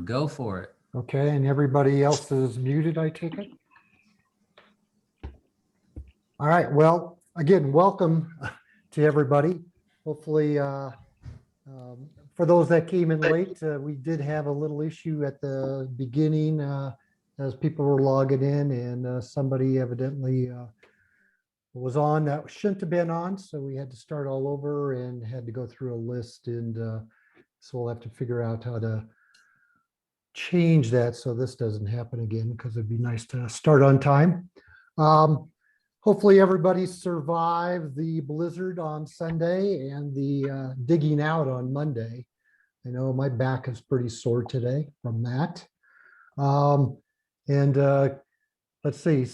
Go for it. Okay, and everybody else is muted, I take it? All right, well, again, welcome to everybody. Hopefully, for those that came in late, we did have a little issue at the beginning as people were logging in, and somebody evidently was on that shouldn't have been on, so we had to start all over and had to go through a list, and so we'll have to figure out how to change that so this doesn't happen again, because it'd be nice to start on time. Hopefully everybody survived the blizzard on Sunday and the digging out on Monday. I know my back is pretty sore today from that. Let's see,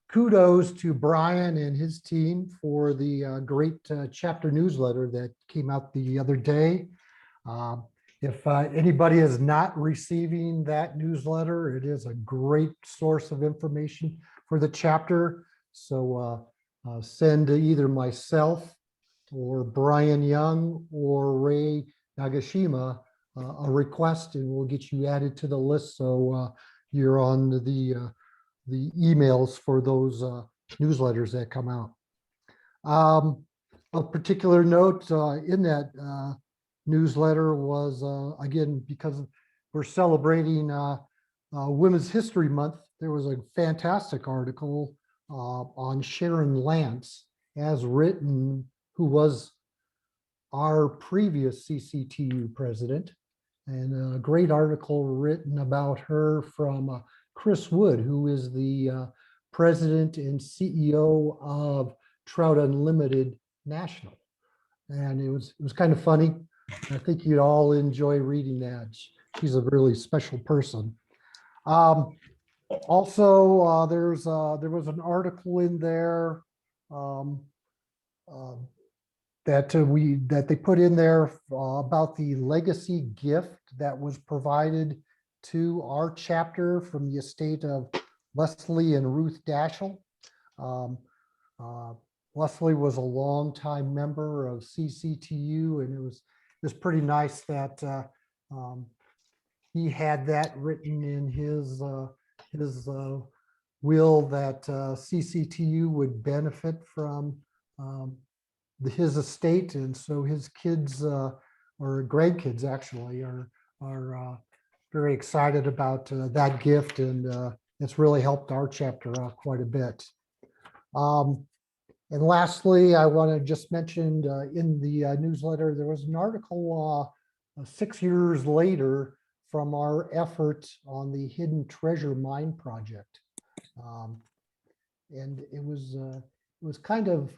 kudos to Brian and his team for the great chapter newsletter that came out the other day. If anybody is not receiving that newsletter, it is a great source of information for the chapter. So send to either myself or Brian Young or Ray Nagashima a request, and we'll get you added to the list so you're on the emails for those newsletters that come out. A particular note in that newsletter was, again, because we're celebrating Women's History Month, there was a fantastic article on Sharon Lance, as written, who was our previous CCTU president, and a great article written about her from Chris Wood, who is the president and CEO of Trout Unlimited National. And it was kind of funny. I think you'd all enjoy reading that. She's a really special person. Also, there was an article in there that they put in there about the legacy gift that was provided to our chapter from the estate of Leslie and Ruth Dashel. Leslie was a longtime member of CCTU, and it was pretty nice that he had that written in his will that CCTU would benefit from his estate, and so his kids or grandkids actually are very excited about that gift, and it's really helped our chapter out quite a bit. And lastly, I want to just mention in the newsletter, there was an article 6 years later from our effort on the Hidden Treasure Mine project. And it was kind of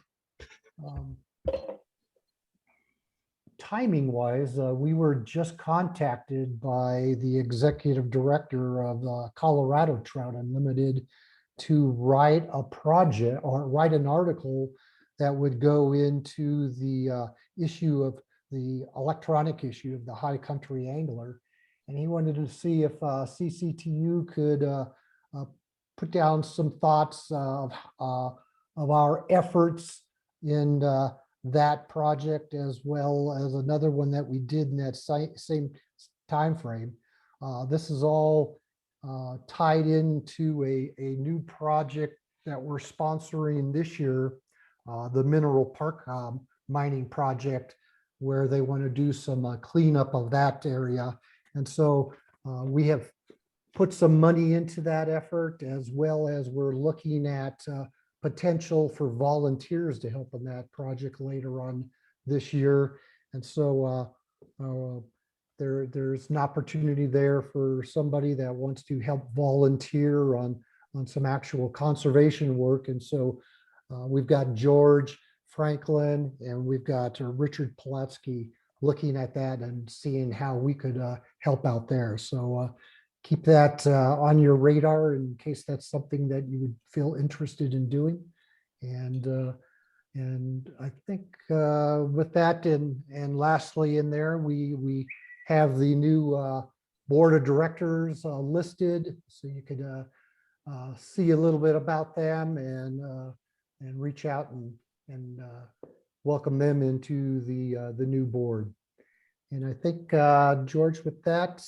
timing wise, we were just contacted by the executive director of Colorado Trout Unlimited to write a project or write an article that would go into the issue of the electronic issue of the High Country Angler. And he wanted to see if CCTU could put down some thoughts of our efforts in that project, as well as another one that we did in that same time frame. This is all tied into a new project that we're sponsoring this year, the Mineral Park mining project, where they want to do some cleanup of that area. And so we have put some money into that effort, as well as we're looking at potential for volunteers to help in that project later on this year. And so there's an opportunity there for somebody that wants to help volunteer on some actual conservation work. And so we've got George Franklin and we've got Richard Pulaski looking at that and seeing how we could help out there. So keep that on your radar in case that's something that you would feel interested in doing. And I think with that, and lastly in there, we have the new board of directors listed, so you could see a little bit about them and reach out and welcome them into the new board. And I think, George, with that,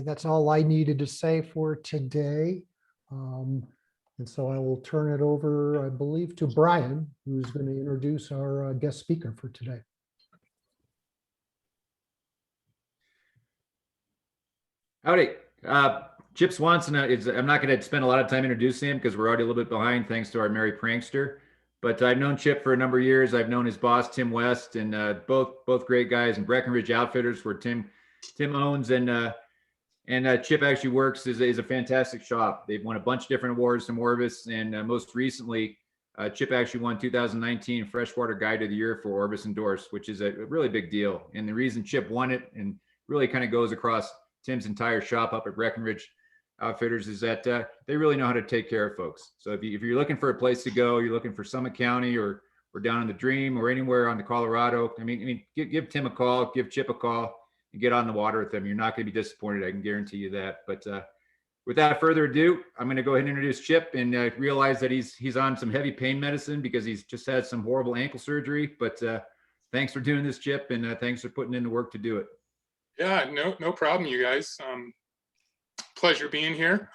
that's all I needed to say for today. And so I will turn it over, I believe, to Brian, who's going to introduce our guest speaker for today. Howdy. Chip Swanson I'm not going to spend a lot of time introducing him because we're already a little bit behind thanks to our merry prankster. But I've known Chip for a number of years. I've known his boss, Tim West, and both great guys, and Breckenridge Outfitters, where Tim owns, and Chip actually works, is a fantastic shop. They've won a bunch of different awards from Orbis, and most recently, Chip actually won 2019 Freshwater Guide of the Year for Orbis Endorse, which is a really big deal. And the reason Chip won it, and really kind of goes across Tim's entire shop up at Breckenridge Outfitters, is that they really know how to take care of folks. So if you're looking for a place to go, you're looking for Summit County or down in the Dream or anywhere on the Colorado, I mean, give Tim a call, give Chip a call, and get on the water with them. You're not going to be disappointed. I can guarantee you that. But without further ado, I'm going to go ahead and introduce Chip, and realize that he's on some heavy pain medicine because he's just had some horrible ankle surgery. But thanks for doing this, Chip, and thanks for putting in the work to do it. Yeah, no problem, you guys. Pleasure being here.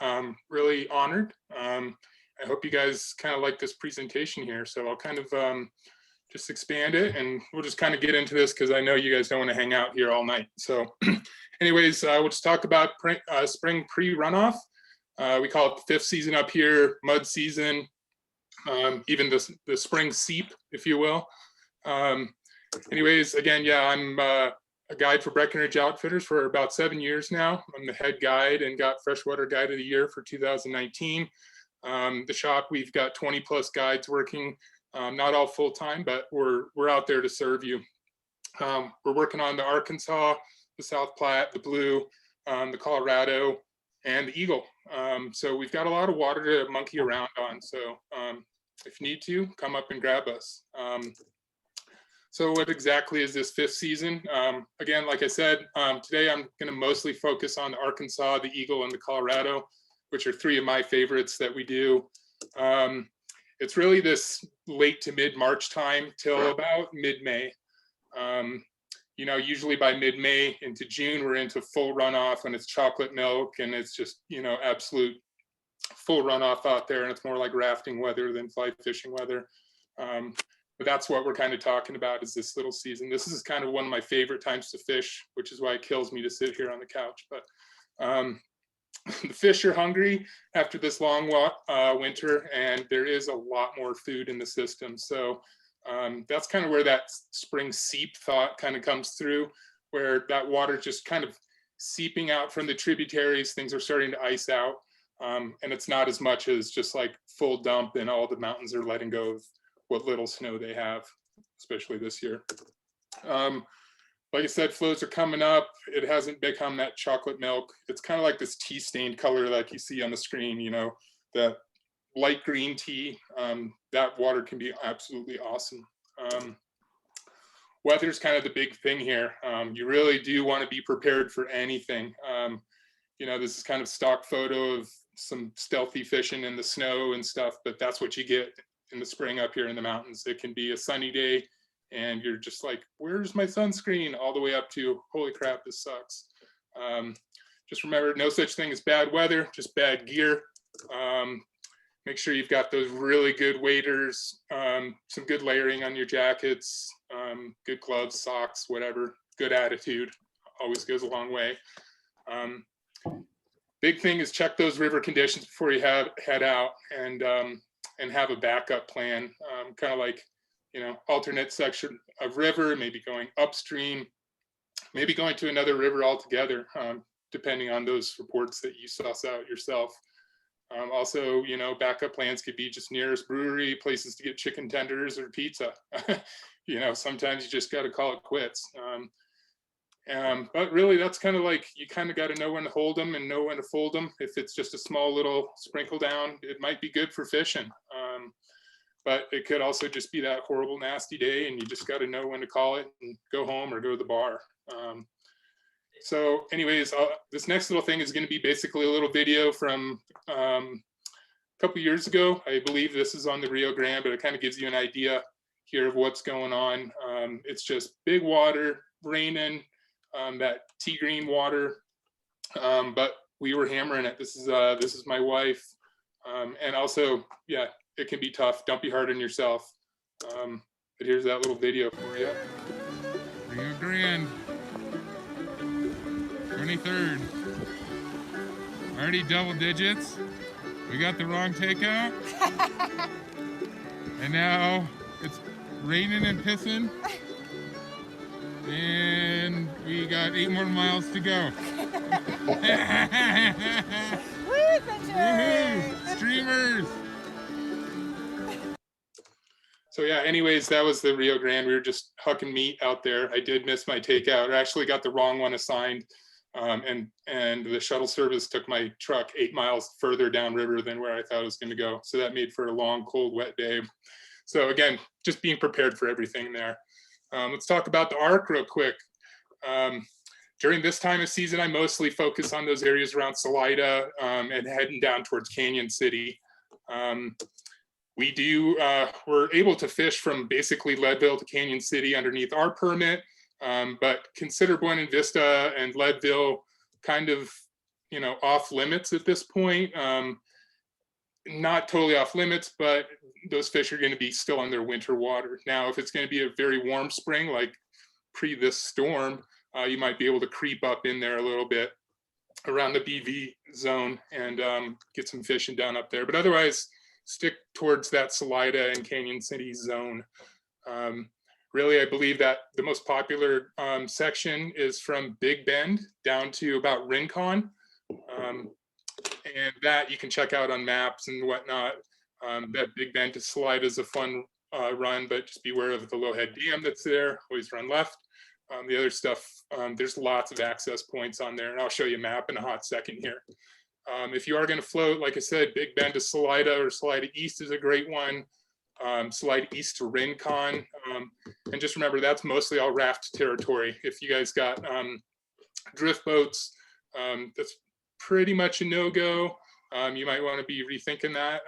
Really honored. I hope you guys kind of like this presentation here. So I'll kind of just expand it, and we'll just kind of get into this because I know you guys don't want to hang out here all night. So anyways, we'll just talk about spring pre-runoff. We call it the 5th season up here, mud season, even the spring seep, if you will. Anyways, again, yeah, I'm a guide for Breckenridge Outfitters for about 7 years now. I'm the head guide and got Freshwater Guide of the Year for 2019. The shop, we've got 20 plus guides working, not all full time, but we're out there to serve you. We're working on the Arkansas, the South Platte, the Blue, the Colorado, and the Eagle. So we've got a lot of water to monkey around on. So if you need to, come up and grab us. So what exactly is this 5th season? Again, like I said, today I'm going to mostly focus on the Arkansas, the Eagle, and the Colorado, which are 3 of my favorites that we do. It's really this late to mid-March time till about mid-May. You know, usually by mid-May into June, we're into full runoff, and it's chocolate milk, and it's just, you know, absolute full runoff out there, and it's more like rafting weather than fly fishing weather. But that's what we're kind of talking about, is this little season. This is kind of one of my favorite times to fish, which is why it kills me to sit here on the couch. But the fish are hungry after this long winter, and there is a lot more food in the system. So that's kind of where that spring seep thought kind of comes through, where that water just kind of seeping out from the tributaries. Things are starting to ice out, and it's not as much as just like full dump and all the mountains are letting go of what little snow they have, especially this year. Like I said, flows are coming up. It hasn't become that chocolate milk. It's kind of like this tea stained color like you see on the screen, you know, that light green tea. That water can be absolutely awesome. Weather's kind of the big thing here. You really do want to be prepared for anything. You know, this is kind of stock photo of some stealthy fishing in the snow and stuff, but that's what you get in the spring up here in the mountains. It can be a sunny day and you're just like, where's my sunscreen? All the way up to, holy crap, this sucks. Just remember, no such thing as bad weather, just bad gear. Make sure you've got those really good waders, some good layering on your jackets, good gloves, socks, whatever. Good attitude always goes a long way. Big thing is check those river conditions before you head out, and have a backup plan, kind of like, you know, alternate section of river, maybe going upstream, maybe going to another river altogether, depending on those reports that you suss out yourself. Also, you know, backup plans could be just nearest brewery, places to get chicken tenders or pizza. You know, sometimes you just got to call it quits. But really, that's kind of like, you kind of got to know when to hold them and know when to fold them. If it's just a small little sprinkle down, it might be good for fishing. But it could also just be that horrible, nasty day, and you just got to know when to call it and go home or go to the bar. So anyways, this next little thing is going to be basically a little video from a couple years ago. I believe this is on the Rio Grande, but it kind of gives you an idea here of what's going on. It's just big water, raining, that tea green water. But we were hammering it. This is my wife. And also, yeah, it can be tough. Don't be hard on yourself. But here's that little video for you. Rio Grande, 23rd. Already double digits. We got the wrong takeout. And now it's raining and pissing. And we got 8 more miles to go. Woo, Woohoo! Streamers! So yeah, anyways, that was the Rio Grande. We were just hucking meat out there. I did miss my takeout. I actually got the wrong one assigned. And the shuttle service took my truck 8 miles further downriver than where I thought it was going to go. So that made for a long, cold, wet day. So again, just being prepared for everything there. Let's talk about the ARC real quick. During this time of season, I mostly focus on those areas around Salida and heading down towards Canyon City. We're able to fish from basically Leadville to Canyon City underneath our permit, but consider Buena Vista and Leadville kind of, off limits at this point. Not totally off limits, but those fish are going to be still in their winter water. Now, if it's going to be a very warm spring, like pre this storm, you might be able to creep up in there a little bit around the BV zone and get some fishing done up there. But otherwise, stick towards that Salida and Canyon City zone. Really, I believe that the most popular section is from Big Bend down to about Rincon. And that you can check out on maps and whatnot. That Big Bend to Salida is a fun run, but just beware of the Lowhead Dam that's there. Always run left. The other stuff, there's lots of access points on there, and I'll show you a map in a hot second here. If you are going to float, like I said, Big Bend to Salida or Salida East is a great one. Salida East to Rincon. And just remember, that's mostly all raft territory. If you guys got drift boats, that's pretty much a no-go. You might want to be rethinking that,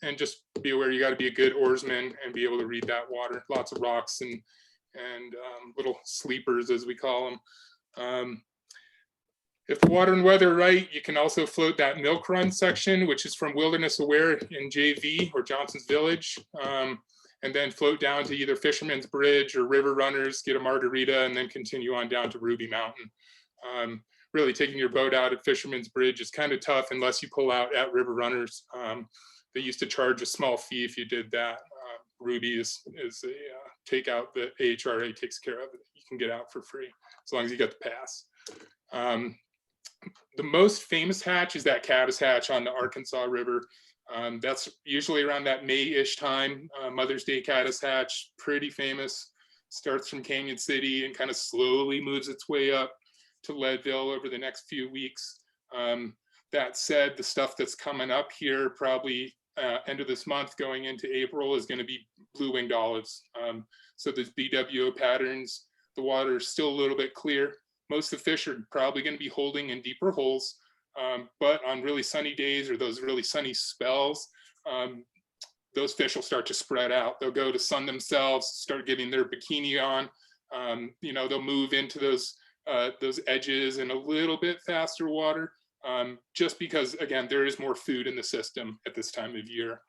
and just be aware you got to be a good oarsman and be able to read that water. Lots of rocks and little sleepers, as we call them. If the water and weather are right, you can also float that Milk Run section, which is from Wilderness Aware in JV or Johnson's Village, and then float down to either Fisherman's Bridge or River Runners, get a margarita, and then continue on down to Ruby Mountain. Really taking your boat out at Fisherman's Bridge is kind of tough unless you pull out at River Runners. They used to charge a small fee if you did that. Ruby is a takeout that AHRA takes care of. You can get out for free as long as you got the pass. The most famous hatch is that Caddis hatch on the Arkansas River. That's usually around that May-ish time. Mother's Day Caddis hatch, pretty famous. Starts from Canyon City and kind of slowly moves its way up to Leadville over the next few weeks. That said, the stuff that's coming up here probably end of this month going into April is going to be blue-winged olives. So there's BWO patterns. The water is still a little bit clear. Most of the fish are probably going to be holding in deeper holes, but on really sunny days or those really sunny spells, those fish will start to spread out. They'll go to sun themselves, start getting their bikini on. They'll move into those edges in a little bit faster water, just because, again, there is more food in the system at this time of year.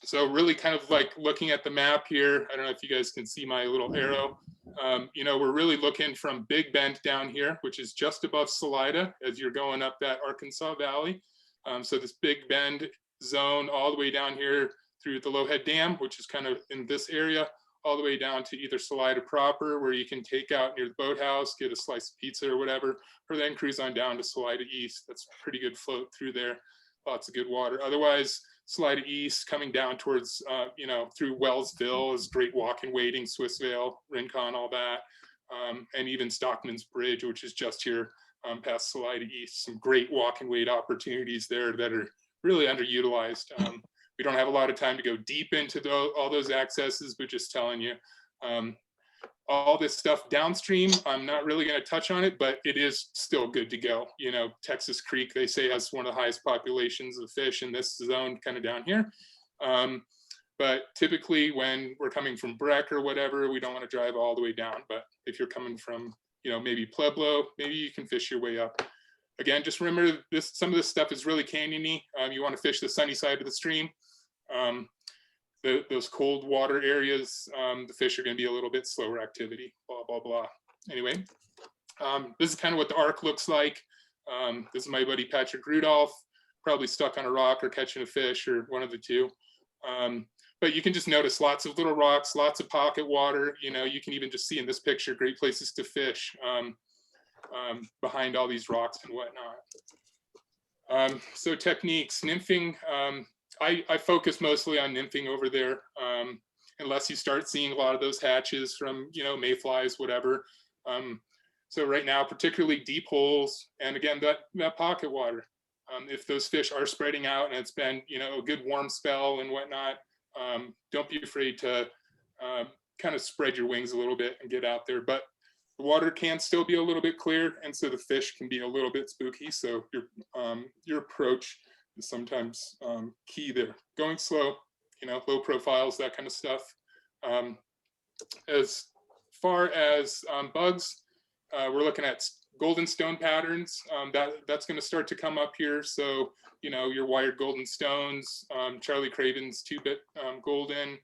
So really kind of like looking at the map here, I don't know if you guys can see my little arrow. We're really looking from Big Bend down here, which is just above Salida as you're going up that Arkansas Valley. So this Big Bend zone all the way down here through the Lowhead Dam, which is kind of in this area, all the way down to either Salida proper, where you can take out near the boathouse, get a slice of pizza or whatever, or then cruise on down to Salida East. That's a pretty good float through there. Lots of good water. Otherwise, Salida East coming down towards, through Wellsville is great walking, wading, Swissvale, Rincon, all that. And even Stockman's Bridge, which is just here past Salida East. Some great walk and wade opportunities there that are really underutilized. We don't have a lot of time to go deep into all those accesses, but just telling you, all this stuff downstream, I'm not really going to touch on it, but it is still good to go. Texas Creek, they say, has one of the highest populations of fish in this zone kind of down here. But typically when we're coming from Breck or whatever, we don't want to drive all the way down. But if you're coming from, maybe Pueblo, maybe you can fish your way up. Again, just remember this, some of this stuff is really canyony. You want to fish the sunny side of the stream. Those cold water areas, the fish are going to be a little bit slower activity, blah, blah, blah. Anyway, this is kind of what the arc looks like. This is my buddy Patrick Rudolph, probably stuck on a rock or catching a fish or one of the two. But you can just notice lots of little rocks, lots of pocket water. You can even just see in this picture, great places to fish behind all these rocks and whatnot. So techniques, nymphing, I focus mostly on nymphing over there, unless you start seeing a lot of those hatches from, mayflies, whatever. So right now, particularly deep holes, and again, that pocket water. If those fish are spreading out and it's been, a good warm spell and whatnot, don't be afraid to kind of spread your wings a little bit and get out there. But the water can still be a little bit clear, and so the fish can be a little bit spooky. So your approach is sometimes key there. Going slow, low profiles, that kind of stuff. As far as bugs, we're looking at golden stone patterns. That's going to start to come up here. So, your wired golden stones, Charlie Craven's 2-bit golden,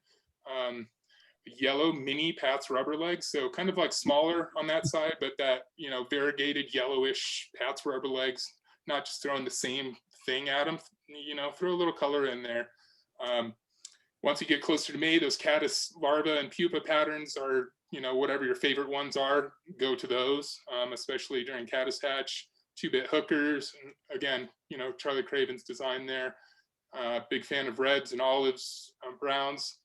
yellow mini Pat's rubber legs. So kind of like smaller on that side, but that, variegated yellowish Pat's rubber legs, not just throwing the same thing at them, throw a little color in there. Once you get closer to May, those caddis larvae and pupa patterns are, whatever your favorite ones are, go to those, especially during caddis hatch. 2-bit hookers, and again, Charlie Craven's design there. Big fan of reds and olives, browns.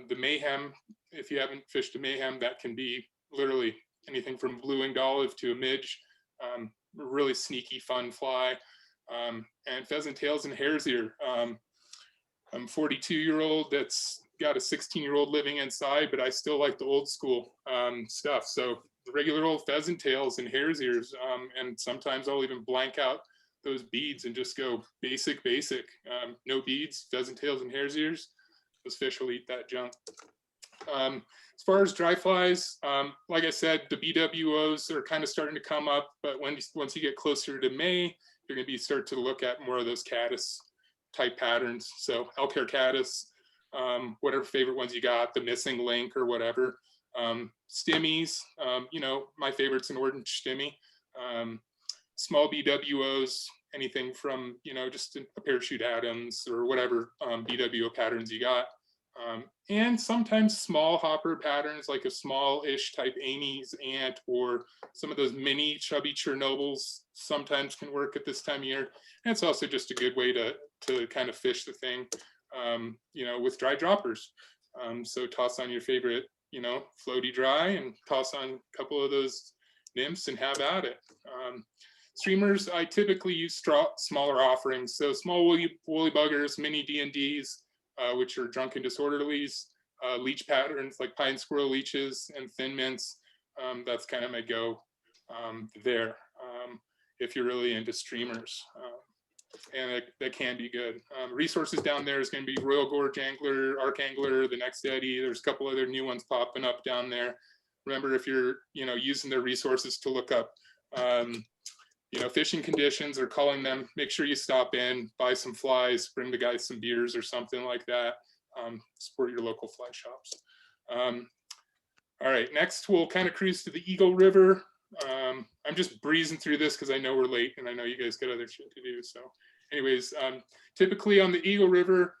The mayhem, if you haven't fished a mayhem, that can be literally anything from blue-winged olive to a midge. Really sneaky, fun fly. And pheasant tails and hare's ear. I'm a 42-year-old that's got a 16-year-old living inside, but I still like the old school stuff. So the regular old pheasant tails and hare's ears, and sometimes I'll even blank out those beads and just go basic. No beads, pheasant tails and hare's ears. Those fish will eat that junk. As far as dry flies, like I said, the BWOs are kind of starting to come up, but once you get closer to May, you're going to start to look at more of those caddis type patterns. So elk hair caddis, whatever favorite ones you got, the missing link or whatever. Stimmies, my favorite's an orange stimmy. Small BWOs, anything from, just a parachute Adams or whatever BWO patterns you got. And sometimes small hopper patterns, like a small-ish type Amy's ant, or some of those mini chubby Chernobyls sometimes can work at this time of year. And it's also just a good way to kind of fish the thing, with dry droppers. So toss on your favorite, floaty dry, and toss on a couple of those nymphs and have at it. Streamers, I typically use smaller offerings. So small woolly buggers, mini D&Ds, which are drunken disorderlies, leech patterns like pine squirrel leeches and thin mints. That's kind of my go there if you're really into streamers. And that can be good. Resources down there is going to be Royal Gorge Angler, Arc Angler, the Next Eddy. There's a couple other new ones popping up down there. Remember, if you're using their resources to look up fishing conditions or calling them, make sure you stop in, buy some flies, bring the guys some beers or something like that. Support your local fly shops. All right, next we'll kind of cruise to the Eagle River. I'm just breezing through this because I know we're late and I know you guys got other shit to do. So anyways, typically on the Eagle River,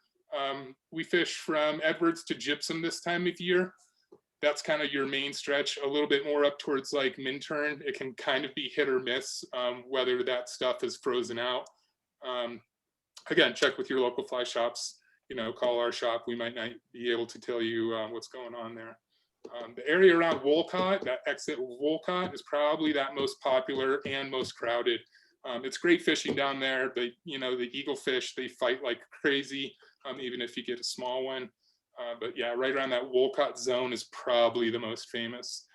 we fish from Edwards to Gypsum this time of year. That's kind of your main stretch. A little bit more up towards like Minturn. It can kind of be hit or miss whether that stuff is frozen out. Again, check with your local fly shops. Call our shop. We might not be able to tell you what's going on there. The area around Wolcott, that exit Wolcott, is probably that most popular and most crowded. It's great fishing down there. The eagle fish, they fight like crazy, even if you get a small one. But yeah, right around that Wolcott zone is probably the most famous.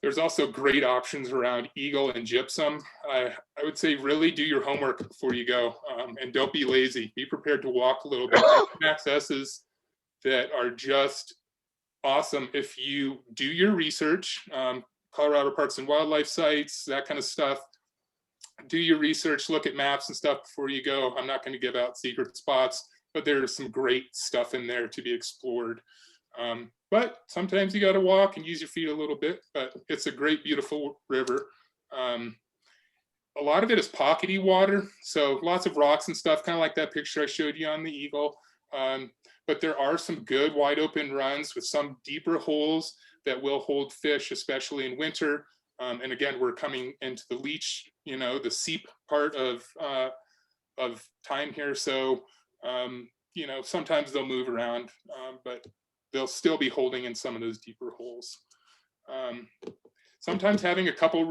There's also great options around Eagle and Gypsum. I would say really do your homework before you go, and don't be lazy. Be prepared to walk a little bit. Accesses that are just awesome if you do your research. Colorado Parks and Wildlife sites, that kind of stuff. Do your research, look at maps and stuff before you go. I'm not going to give out secret spots, but there's some great stuff in there to be explored. But sometimes you got to walk and use your feet a little bit, but it's a great, beautiful river. A lot of it is pockety water, so lots of rocks and stuff, kind of like that picture I showed you on the Eagle. But there are some good wide open runs with some deeper holes that will hold fish, especially in winter. And again, we're coming into the leach, the seep part of time here. So, sometimes they'll move around, but they'll still be holding in some of those deeper holes. Sometimes having a couple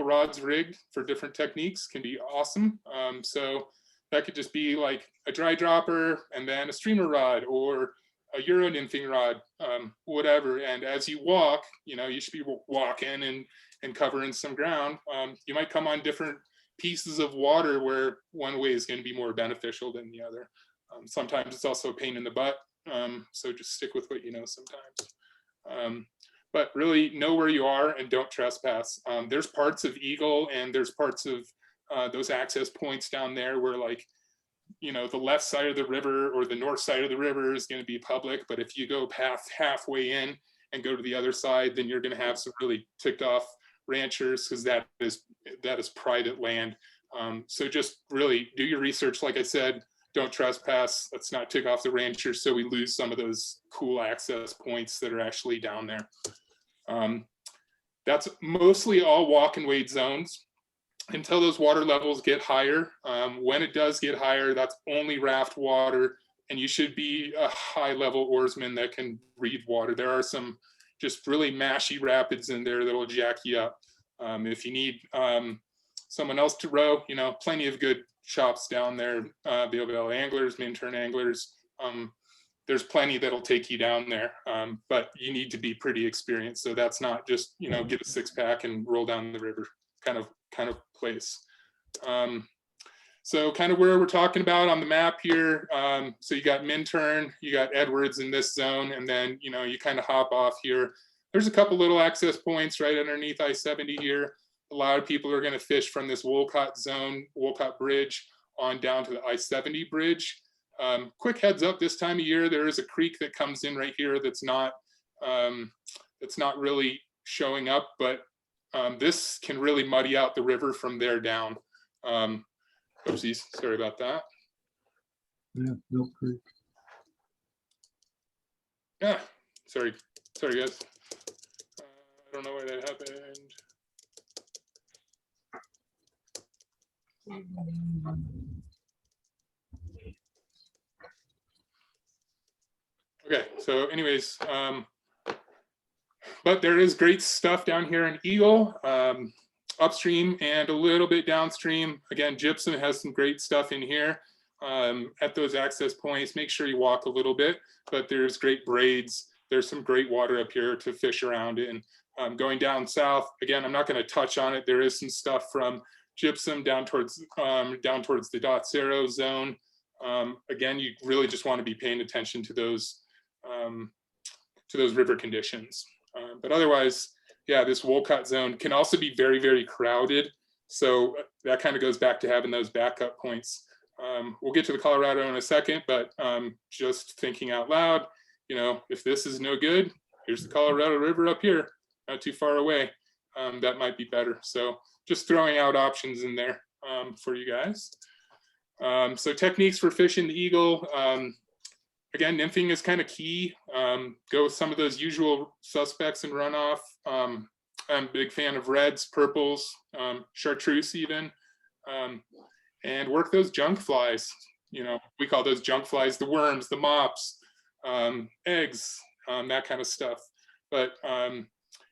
rods rigged for different techniques can be awesome. So that could just be like a dry dropper and then a streamer rod or a Euro nymphing rod, whatever. And as you walk, you should be walking and covering some ground. You might come on different pieces of water where one way is going to be more beneficial than the other. Sometimes it's also a pain in the butt. So just stick with what you know sometimes. But really know where you are and don't trespass. There's parts of Eagle and there's parts of those access points down there where the left side of the river or the north side of the river is going to be public. But if you go past halfway in and go to the other side, then you're going to have some really ticked off ranchers because that is private land. So just really do your research. Like I said, don't trespass. Let's not tick off the ranchers so we lose some of those cool access points that are actually down there. That's mostly all walk and wade zones until those water levels get higher. When it does get higher, that's only raft water, and you should be a high level oarsman that can read water. There are some just really mashy rapids in there that'll jack you up. If you need someone else to row, plenty of good shops down there, Bill anglers, Minturn anglers. There's plenty that'll take you down there, but you need to be pretty experienced. So that's not just, get a 6-pack and roll down the river kind of place. So kind of where we're talking about on the map here. So you got Minturn, you got Edwards in this zone, and then, you kind of hop off here. There's a couple little access points right underneath I-70 here. A lot of people are going to fish from this Wolcott zone, Wolcott Bridge on down to the I-70 bridge. Quick heads up, this time of year, there is a creek that comes in right here that's not really showing up, but this can really muddy out the river from there down. Oopsies, sorry about that. Yeah, Milk Creek. Yeah, sorry guys. I don't know why that happened. Okay, so anyways, but there is great stuff down here in Eagle, upstream and a little bit downstream. Again, Gypsum has some great stuff in here at those access points. Make sure you walk a little bit, but there's great braids. There's some great water up here to fish around in. Going down south, again, I'm not going to touch on it. There is some stuff from Gypsum down towards the Dotsero zone. Again, you really just want to be paying attention to those river conditions. But otherwise, yeah, this Wolcott zone can also be very, very crowded. So that kind of goes back to having those backup points. We'll get to the Colorado in a second, but just thinking out loud, if this is no good, here's the Colorado River up here, not too far away. That might be better. So just throwing out options in there for you guys. So techniques for fishing the Eagle. Again, nymphing is kind of key. Go with some of those usual suspects in runoff. I'm a big fan of reds, purples, chartreuse even, and work those junk flies. We call those junk flies the worms, the mops, eggs, that kind of stuff. But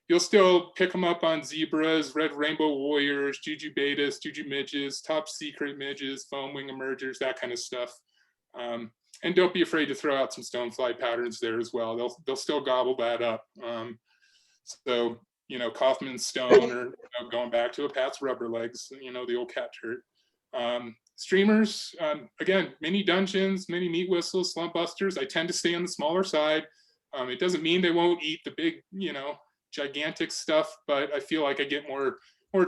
you'll still pick them up on zebras, red rainbow warriors, jujubatus, juju midges, top secret midges, foam wing emergers, that kind of stuff. And don't be afraid to throw out some stonefly patterns there as well. They'll still gobble that up. So Kaufman's stone, or going back to a Pat's rubber legs, the old cat turret. Streamers, again, mini dungeons, mini meat whistles, slump busters. I tend to stay on the smaller side. It doesn't mean they won't eat the big, gigantic stuff, but I feel like I get more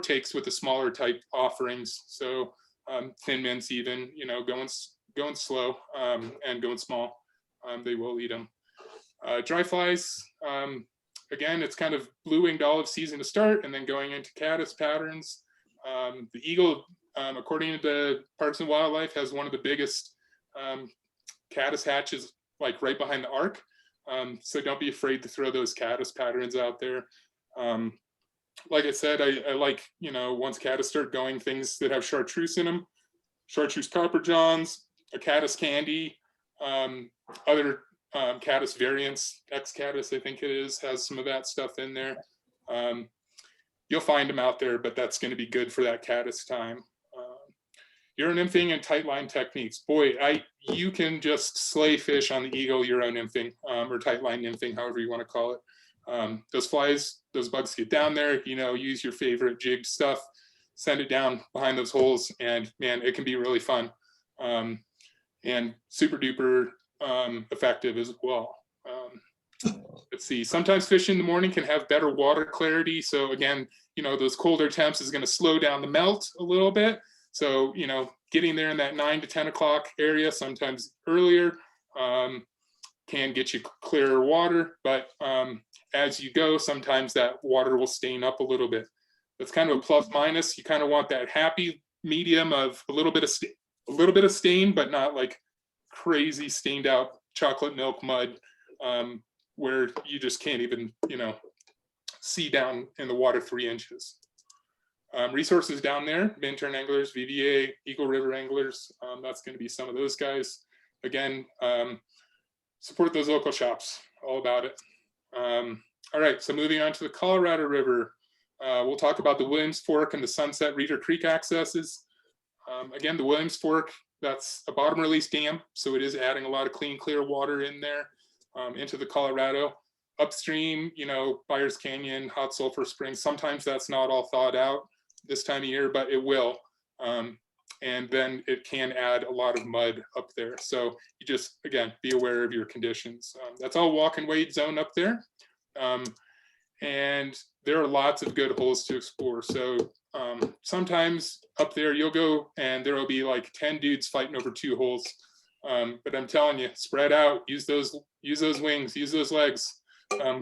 takes with the smaller type offerings. So thin mints, even, you know, going slow and going small, they will eat them. Dry flies, again, it's kind of blue-winged olive season to start, and then going into caddis patterns. The eagle, according to the Parks and Wildlife, has one of the biggest caddis hatches, like right behind the arc. So don't be afraid to throw those caddis patterns out there. Like I said, I like, you know, once caddis start going, things that have chartreuse in them, chartreuse copper johns, a caddis candy, other caddis variants, X caddis, I think it is, has some of that stuff in there. You'll find them out there, but that's going to be good for that caddis time. Euro nymphing and tight line techniques. Boy, you can just slay fish on the eagle Euro nymphing or tight line nymphing, however you want to call it. Those flies, those bugs get down there, you know, use your favorite jig stuff, send it down behind those holes, and man, it can be really fun and super duper effective as well. Let's see, sometimes fish in the morning can have better water clarity. So again, you know, those colder temps is going to slow down the melt a little bit. So, you know, getting there in that 9 to 10 o'clock area, sometimes earlier, can get you clearer water. But as you go, sometimes that water will stain up a little bit. That's kind of a plus minus. You kind of want that happy medium of a little bit of stain, but not like crazy stained out chocolate milk mud, where you just can't even, you know, see down in the water 3 inches. Resources down there, Minturn anglers, VVA, Eagle River anglers. That's going to be some of those guys. Again, support those local shops, all about it. All right, so moving on to the Colorado River. We'll talk about the Williams Fork and the Sunset Reeder Creek accesses. Again, the Williams Fork, that's a bottom release dam, so it is adding a lot of clean, clear water in there into the Colorado. Upstream, you know, Byers Canyon, Hot Sulphur Springs, sometimes that's not all thawed out this time of year, but it will. And then it can add a lot of mud up there. So you just, again, be aware of your conditions. That's all walk and wade zone up there. And there are lots of good holes to explore. So sometimes up there you'll go and there will be like 10 dudes fighting over 2 holes. But I'm telling you, spread out, use those wings, use those legs,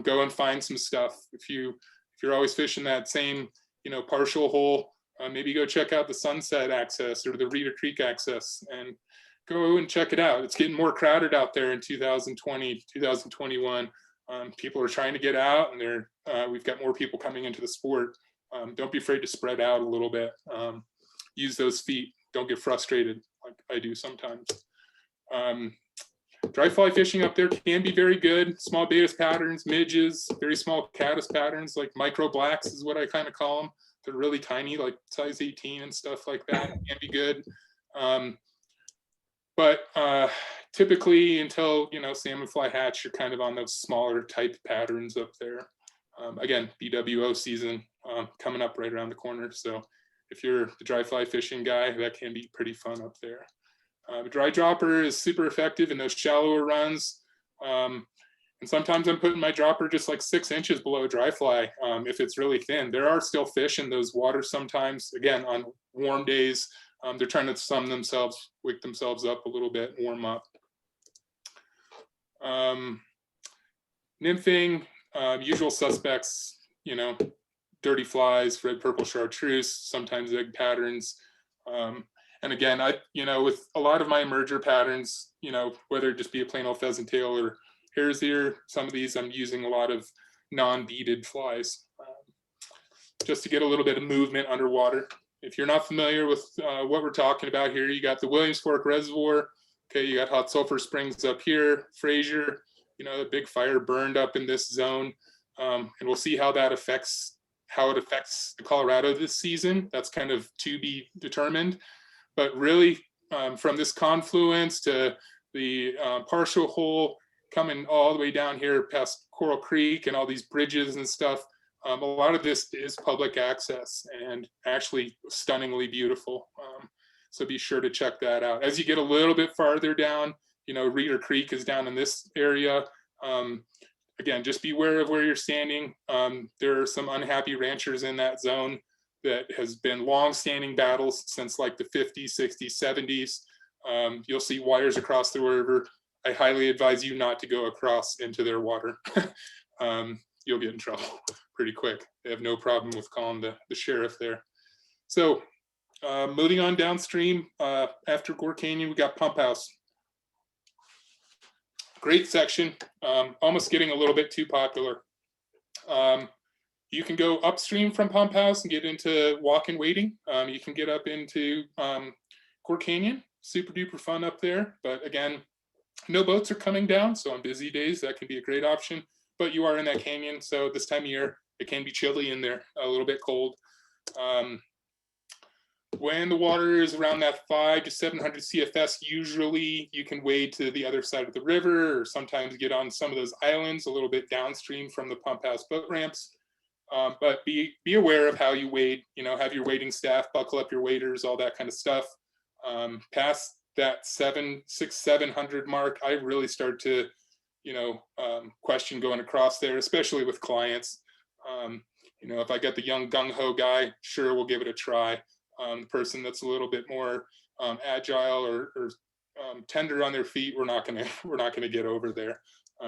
go and find some stuff. If you're always fishing that same, you know, partial hole, maybe go check out the Sunset access or the Reeder Creek access and go and check it out. It's getting more crowded out there in 2020, 2021. People are trying to get out, and we've got more people coming into the sport. Don't be afraid to spread out a little bit. Use those feet. Don't get frustrated like I do sometimes. Dry fly fishing up there can be very good. Small Baetis patterns, midges, very small caddis patterns, like micro blacks is what I kind of call them. They're really tiny, like size 18 and stuff like that. Can be good. But typically until, you know, salmon fly hatch, you're kind of on those smaller type patterns up there. Again, BWO season coming up right around the corner. So if you're the dry fly fishing guy, that can be pretty fun up there. The dry dropper is super effective in those shallower runs. And sometimes I'm putting my dropper just like 6 inches below dry fly if it's really thin. There are still fish in those waters sometimes. Again, on warm days, they're trying to wake themselves up a little bit, warm up. Nymphing, usual suspects, you know, dirty flies, red, purple chartreuse, sometimes egg patterns. And again, you know, with a lot of my emerger patterns, you know, whether it just be a plain old pheasant tail or hare's ear, some of these I'm using a lot of non-beaded flies just to get a little bit of movement underwater. If you're not familiar with what we're talking about here, you got the Williams Fork Reservoir. Okay, you got Hot Sulphur Springs up here, Fraser, you know, the big fire burned up in this zone. And we'll see how that affects, the Colorado this season. That's kind of to be determined. But really, from this confluence to the partial hole coming all the way down here past Coral Creek and all these bridges and stuff, a lot of this is public access and actually stunningly beautiful. So be sure to check that out. As you get a little bit farther down, you know, Reeder Creek is down in this area. again, just beware of where you're standing. There are some unhappy ranchers in that zone that has been long-standing battles since like the 50s, 60s, 70s. You'll see wires across the river. I highly advise you not to go across into their water. You'll get in trouble pretty quick. They have no problem with calling the sheriff there. So moving on downstream, after Gore Canyon, we got Pumphouse. Great section, almost getting a little bit too popular. You can go upstream from Pumphouse and get into walk and wading. You can get up into Gore Canyon, super duper fun up there. But again, no boats are coming down, so on busy days, that can be a great option. But you are in that canyon, so this time of year, it can be chilly in there, a little bit cold. When the water is around that 500 to 700 CFS, usually you can wade to the other side of the river, or sometimes get on some of those islands a little bit downstream from the Pumphouse boat ramps. But be aware of how you wade, have your wading staff, buckle up your waders, all that kind of stuff. Past that 700 mark, I really start to, question going across there, especially with clients. If I got the young gung-ho guy, sure, we'll give it a try. The person that's a little bit more agile or tender on their feet, we're not gonna get over there,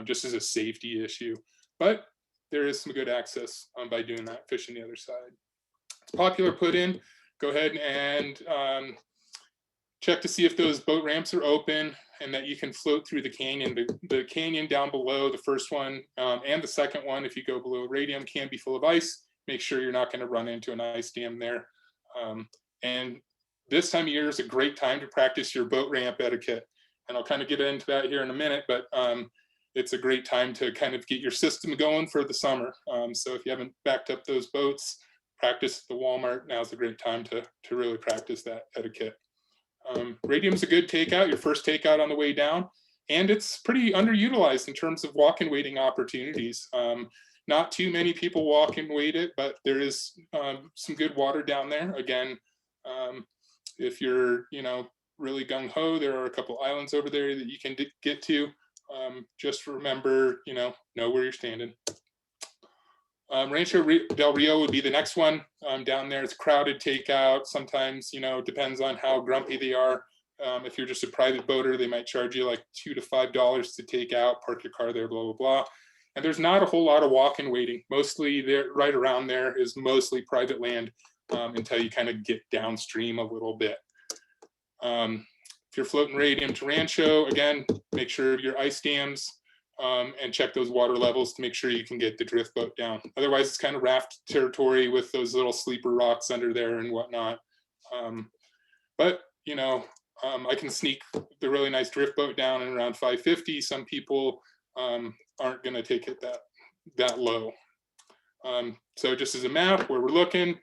just as a safety issue. But there is some good access by doing that, fishing the other side. It's popular put in. Go ahead and check to see if those boat ramps are open and that you can float through the canyon. The canyon down below, the first one and the second one, if you go below Radium, can be full of ice. Make sure you're not going to run into an ice dam there. And this time of year is a great time to practice your boat ramp etiquette. And I'll kind of get into that here in a minute, but it's a great time to kind of get your system going for the summer. So if you haven't backed up those boats, practice at the Walmart, now's a great time to really practice that etiquette. Radium's a good takeout, your first takeout on the way down, and it's pretty underutilized in terms of walk and wading opportunities. Not too many people walk and wade it, but there is some good water down there. Again, if you're really gung-ho, there are a couple islands over there that you can get to. Just remember, know where you're standing. Rancho Del Rio would be the next one. Down there, it's crowded takeout. Sometimes, depends on how grumpy they are. If you're just a private boater, they might charge you like $2 to $5 to take out, park your car there, blah, blah, blah. And there's not a whole lot of walk and wading. Mostly there, right around there is mostly private land until you kind of get downstream a little bit. If you're floating Radium to Rancho, again, make sure your ice dams and check those water levels to make sure you can get the drift boat down. Otherwise, it's kind of raft territory with those little sleeper rocks under there and whatnot. But I can sneak the really nice drift boat down in around 550. Some people aren't going to take it that low. So just as a map where we're looking,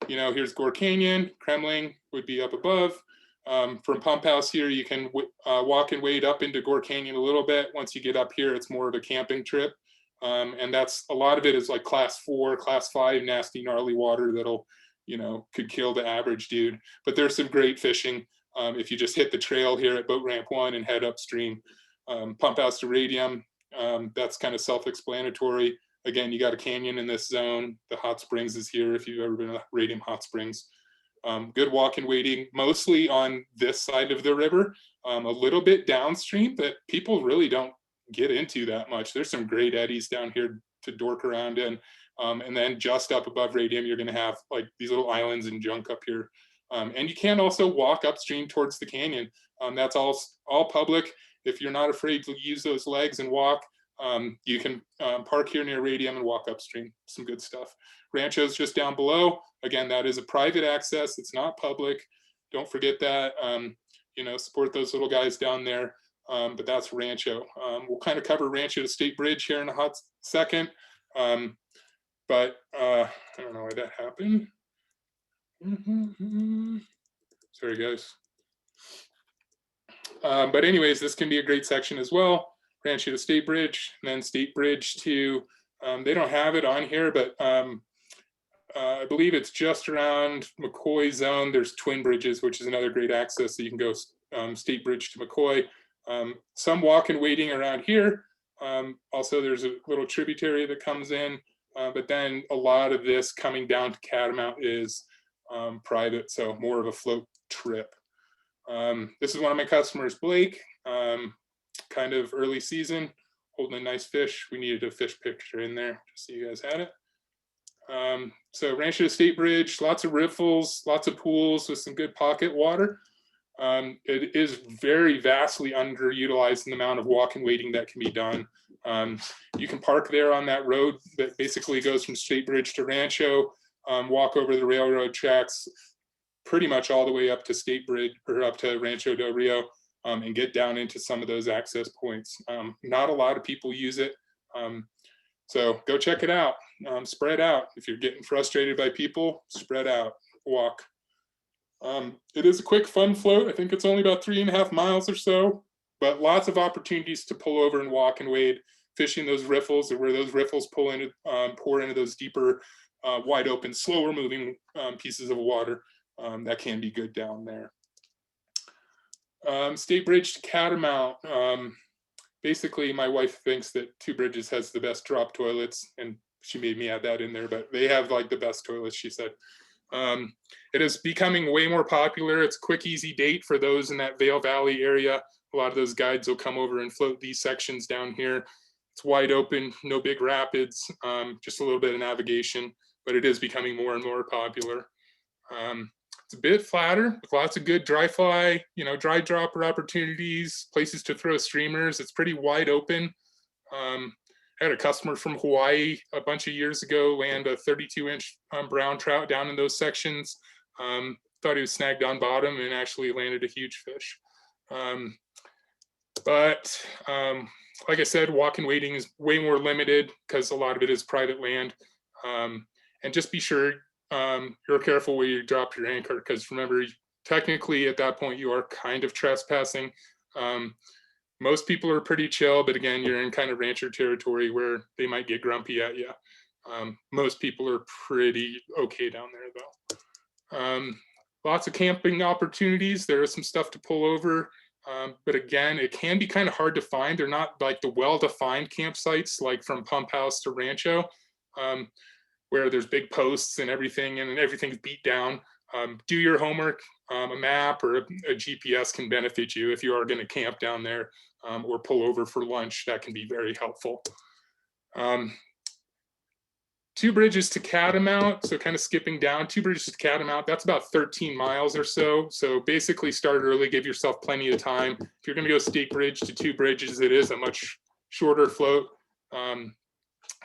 here's Gore Canyon, Kremling would be up above. From Pumphouse here, you can walk and wade up into Gore Canyon a little bit. Once you get up here, it's more of a camping trip. And that's a lot of it is like class 4, class 5, nasty, gnarly water that'll, could kill the average dude. But there's some great fishing if you just hit the trail here at Boat Ramp 1 and head upstream. Pumphouse to Radium, that's kind of self-explanatory. Again, you got a canyon in this zone. The hot springs is here if you've ever been to Radium Hot Springs. Good walk and wading, mostly on this side of the river, a little bit downstream that people really don't get into that much. There's some great eddies down here to dork around in. And then just up above Radium, you're going to have like these little islands and junk up here. And you can also walk upstream towards the canyon. That's all public. If you're not afraid to use those legs and walk, you can park here near Radium and walk upstream. Some good stuff. Rancho's just down below. Again, that is a private access. It's not public. Don't forget that. Support those little guys down there. But that's Rancho. We'll kind of cover Rancho to State Bridge here in a hot second. But I don't know why that happened. Sorry, guys. But anyways, this can be a great section as well. Rancho to State Bridge, and then State Bridge to, they don't have it on here, but I believe it's just around McCoy zone. There's Twin Bridges, which is another great access. So you can go State Bridge to McCoy. Some walk and wading around here. Also, there's a little tributary that comes in, but then a lot of this coming down to Catamount is private, so more of a float trip. This is one of my customers, Blake, kind of early season, holding a nice fish. We needed a fish picture in there just so you guys had it. So Rancho State Bridge, lots of riffles, lots of pools with some good pocket water. It is very vastly underutilized in the amount of walk and wading that can be done. You can park there on that road that basically goes from State Bridge to Rancho, walk over the railroad tracks pretty much all the way up to State Bridge or up to Rancho del Rio, and get down into some of those access points. Not a lot of people use it. So go check it out. Spread out. If you're getting frustrated by people, spread out, walk. It is a quick, fun float. I think it's only about 3.5 miles or so, but lots of opportunities to pull over and walk and wade, fishing those riffles, or where those riffles pour into those deeper, wide open, slower moving pieces of water. That can be good down there. State Bridge to Catamount. Basically, my wife thinks that Two Bridges has the best drop toilets, and she made me add that in there, but they have like the best toilets, she said. It is becoming way more popular. It's a quick, easy date for those in that Vail Valley area. A lot of those guides will come over and float these sections down here. It's wide open, no big rapids, just a little bit of navigation, but it is becoming more and more popular. It's a bit flatter with lots of good dry fly, dry dropper opportunities, places to throw streamers. It's pretty wide open. I had a customer from Hawaii a bunch of years ago land a 32-inch brown trout down in those sections. Thought he was snagged on bottom and actually landed a huge fish. But like I said, walk and wading is way more limited because a lot of it is private land. And just be sure you're careful where you drop your anchor, because remember, technically at that point you are kind of trespassing. Most people are pretty chill, but again, you're in kind of rancher territory where they might get grumpy at you. Most people are pretty okay down there though. Lots of camping opportunities. There is some stuff to pull over, but again, it can be kind of hard to find. They're not like the well-defined campsites like from PUMPHOUSE to Rancho, where there's big posts and everything's beat down. Do your homework. A map or a GPS can benefit you if you are going to camp down there, or pull over for lunch. That can be very helpful. Two Bridges to Catamount, so kind of skipping down. Two Bridges to Catamount, that's about 13 miles or so. So basically start early, give yourself plenty of time. If you're going to go State Bridge to Two Bridges, it is a much shorter float.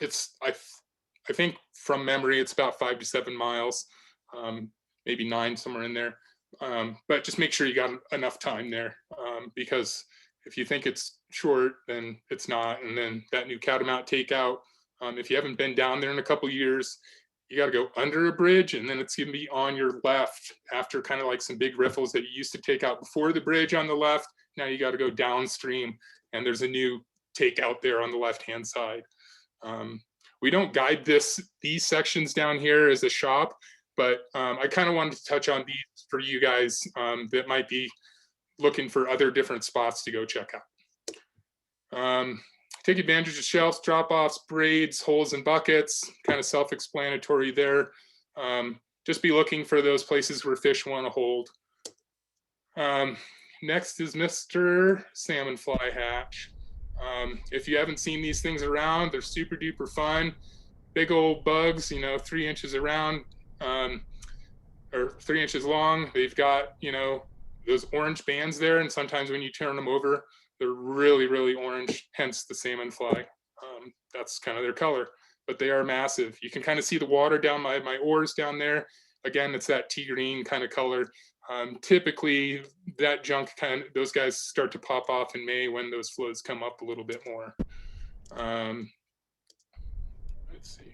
It's I think from memory, it's about 5 to 7 miles, maybe 9, somewhere in there. But just make sure you got enough time there, because if you think it's short, then it's not. And then that new Catamount takeout, if you haven't been down there in a couple of years, you got to go under a bridge, and then it's going to be on your left after kind of like some big riffles that you used to take out before the bridge on the left. Now you got to go downstream, and there's a new takeout there on the left-hand side. We don't guide these sections down here as a shop, but I kind of wanted to touch on these for you guys that might be looking for other different spots to go check out. Take advantage of shelves, drop-offs, braids, holes and buckets, kind of self-explanatory there. Just be looking for those places where fish want to hold. Next is Mr. Salmon Fly Hatch. If you haven't seen these things around, they're super duper fun. Big old bugs, 3 inches around, or 3 inches long. They've got, those orange bands there, and sometimes when you turn them over, they're really, really orange, hence the salmon fly. That's kind of their color, but they are massive. You can kind of see the water down my oars down there. Again, it's that tea green kind of color. Typically that junk those guys start to pop off in May when those flows come up a little bit more. Let's see.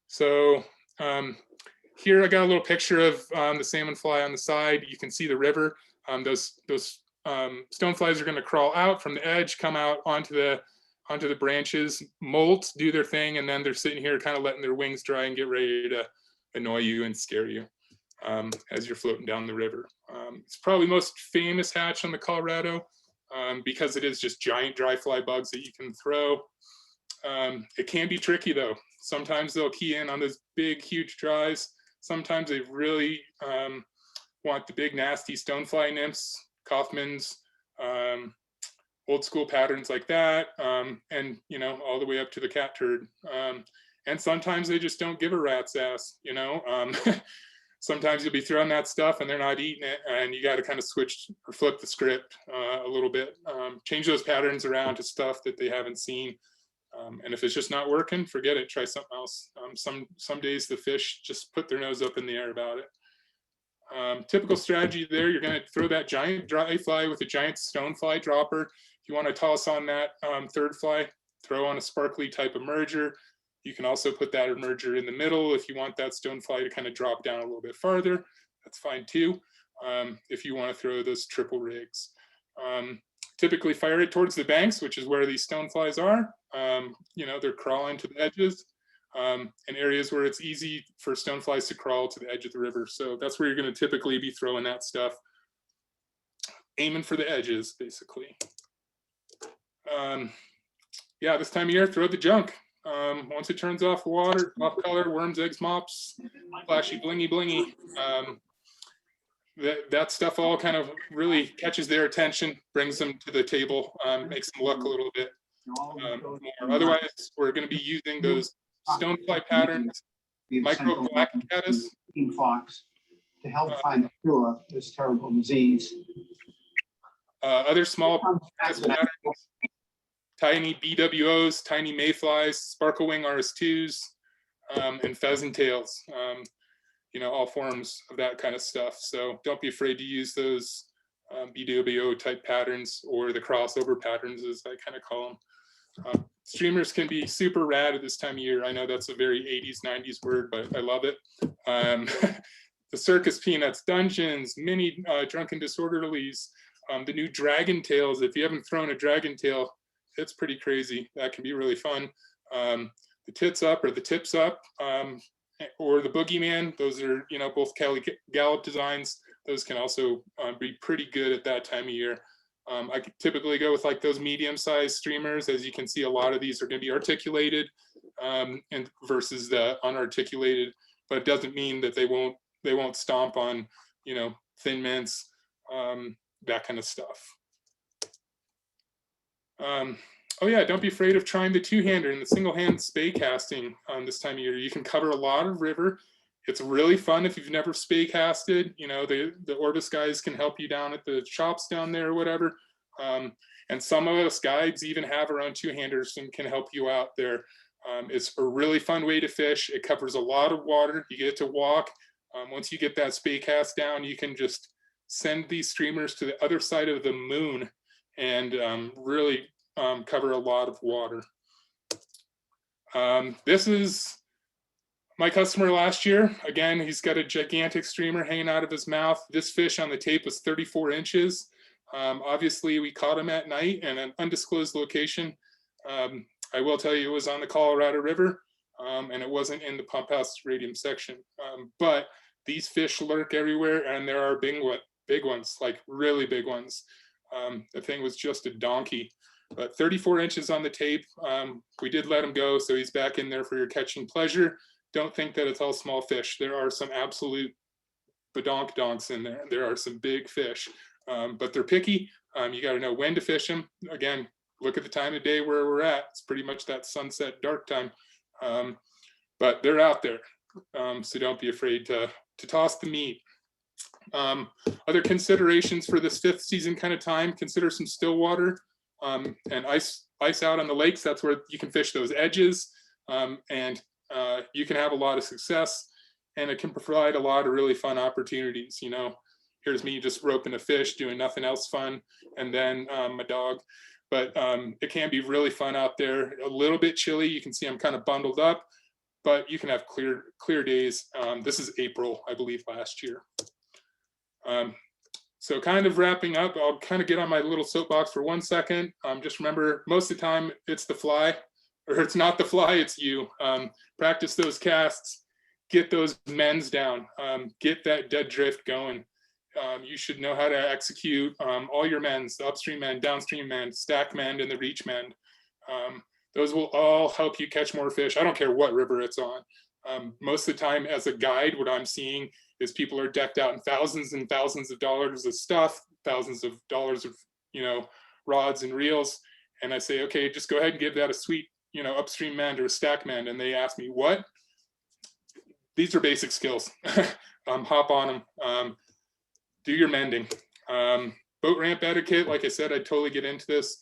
So here I got a little picture of the salmon fly on the side. You can see the river. Those stone flies are going to crawl out from the edge, come out onto the branches, molt, do their thing, and then they're sitting here kind of letting their wings dry and get ready to annoy you and scare you as you're floating down the river. It's probably most famous hatch on the Colorado. because it is just giant dry fly bugs that you can throw. It can be tricky though. Sometimes they'll key in on those big, huge dries. Sometimes they really want the big, nasty stonefly nymphs, Kaufman's, old school patterns like that, and you know, all the way up to the cat turd. And sometimes they just don't give a rat's ass, you know. Sometimes you'll be throwing that stuff and they're not eating it, and you got to kind of switch or flip the script a little bit, change those patterns around to stuff that they haven't seen. And if it's just not working, forget it, try something else. Some days the fish just put their nose up in the air about it. Typical strategy there, you're going to throw that giant dry fly with a giant stonefly dropper. If you want to toss on that third fly, throw on a sparkly type emerger. You can also put that emerger in the middle if you want that stonefly to kind of drop down a little bit farther. That's fine too, if you want to throw those triple rigs. Typically fire it towards the banks, which is where these stoneflies are. You know, they're crawling to the edges, in areas where it's easy for stoneflies to crawl to the edge of the river. So that's where you're going to typically be throwing that stuff, aiming for the edges, basically. Yeah, this time of year, throw the junk. Once it turns off water, off color, worms, eggs, mops, flashy, blingy, blingy. That stuff all kind of really catches their attention, brings them to the table, makes them look a little bit more. Otherwise, we're going to be using those stonefly patterns, micro black caddis, fox, to help find the cure of this terrible disease. other small patterns, tiny BWOs, tiny mayflies, sparkle wing RS2s, and pheasant tails. You know, all forms of that kind of stuff. So don't be afraid to use those BWO type patterns, or the crossover patterns, as I kind of call them. Streamers can be super rad at this time of year. I know that's a very 80s, 90s word, but I love it. The circus peanuts, dungeons, mini drunken disorderlies, the new dragon tails. If you haven't thrown a dragon tail, it's pretty crazy. That can be really fun. The tits up or the tips up, or the boogeyman. Those are, you know, both Kelly Gallup designs. Those can also be pretty good at that time of year. I could typically go with like those medium-sized streamers. As you can see, a lot of these are going to be articulated and versus the unarticulated, but it doesn't mean that they won't stomp on, you know, thin mints, that kind of stuff. Oh yeah, don't be afraid of trying the two-hander and the single-hand spay casting this time of year. You can cover a lot of river. It's really fun if you've never spay casted. You know, the Orbis guys can help you down at the shops down there or whatever. And some of us guides even have our own two-handers and can help you out there. It's a really fun way to fish. It covers a lot of water. You get to walk. Once you get that spay cast down, you can just send these streamers to the other side of the moon and really cover a lot of water. This is my customer last year. Again, he's got a gigantic streamer hanging out of his mouth. This fish on the tape was 34 inches. Obviously, we caught him at night in an undisclosed location. I will tell you it was on the Colorado River, and it wasn't in the Pumphouse Radium section. But these fish lurk everywhere, and there are big ones, like really big ones. The thing was just a donkey. But 34 inches on the tape. We did let him go, so he's back in there for your catching pleasure. Don't think that it's all small fish. There are some absolute badonk-donks in there. There are some big fish, but they're picky. You got to know when to fish them. Again, look at the time of day where we're at. It's pretty much that sunset dark time, but they're out there. So don't be afraid to toss the meat. Other considerations for this fifth season kind of time, consider some still water and ice out on the lakes. That's where you can fish those edges, and you can have a lot of success, and it can provide a lot of really fun opportunities. You know, here's me just roping a fish, doing nothing else fun, and then my dog. But it can be really fun out there. A little bit chilly. You can see I'm kind of bundled up, but you can have clear days. This is April, I believe, last year. So kind of wrapping up, I'll kind of get on my little soapbox for 1 second. Just remember, most of the time it's the fly, or it's not the fly, it's you. Practice those casts, get those mends down, get that dead drift going. You should know how to execute all your mends, the upstream mend, downstream mend, stack mend, and the reach mend. Those will all help you catch more fish. I don't care what river it's on. Most of the time as a guide, what I'm seeing is people are decked out in thousands and thousands of dollars of stuff, thousands of dollars of, rods and reels. And I say, okay, just go ahead and give that a sweet, upstream mend or a stack mend. And they ask me, what? These are basic skills. Hop on them, do your mending. Boat ramp etiquette, like I said, I'd totally get into this.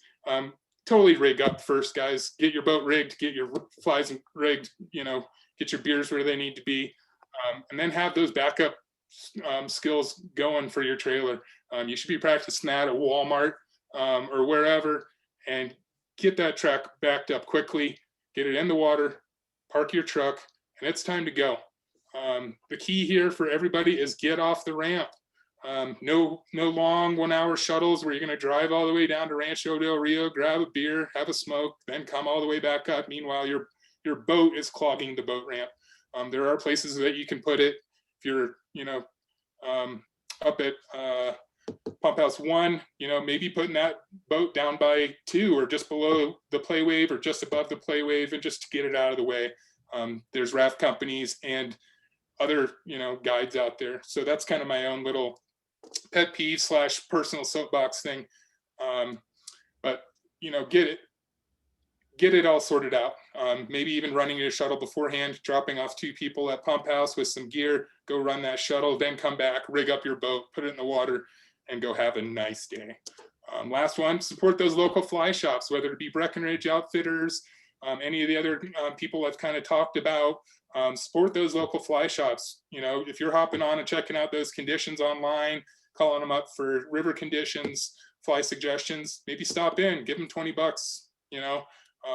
Totally rig up first, guys. Get your boat rigged, get your flies rigged, get your beers where they need to be. And then have those backup skills going for your trailer. You should be practicing that at Walmart or wherever, and get that truck backed up quickly, get it in the water, park your truck, and it's time to go. The key here for everybody is get off the ramp. No long 1 hour shuttles where you're going to drive all the way down to Rancho Del Rio, grab a beer, have a smoke, then come all the way back up. Meanwhile, your boat is clogging the boat ramp. There are places that you can put it. If you're, up at Pump House 1, maybe putting that boat down by 2 or just below the play wave or just above the play wave, and just to get it out of the way. There's raft companies and other, guides out there. So that's kind of my own little pet peeve / personal soapbox thing. But, get it all sorted out. Maybe even running your shuttle beforehand, dropping off 2 people at Pump House with some gear, go run that shuttle, then come back, rig up your boat, put it in the water, and go have a nice day. Last one, support those local fly shops, whether it be Breckenridge Outfitters, any of the other people I've kind of talked about. Support those local fly shops. If you're hopping on and checking out those conditions online, calling them up for river conditions, fly suggestions, maybe stop in, give them $20,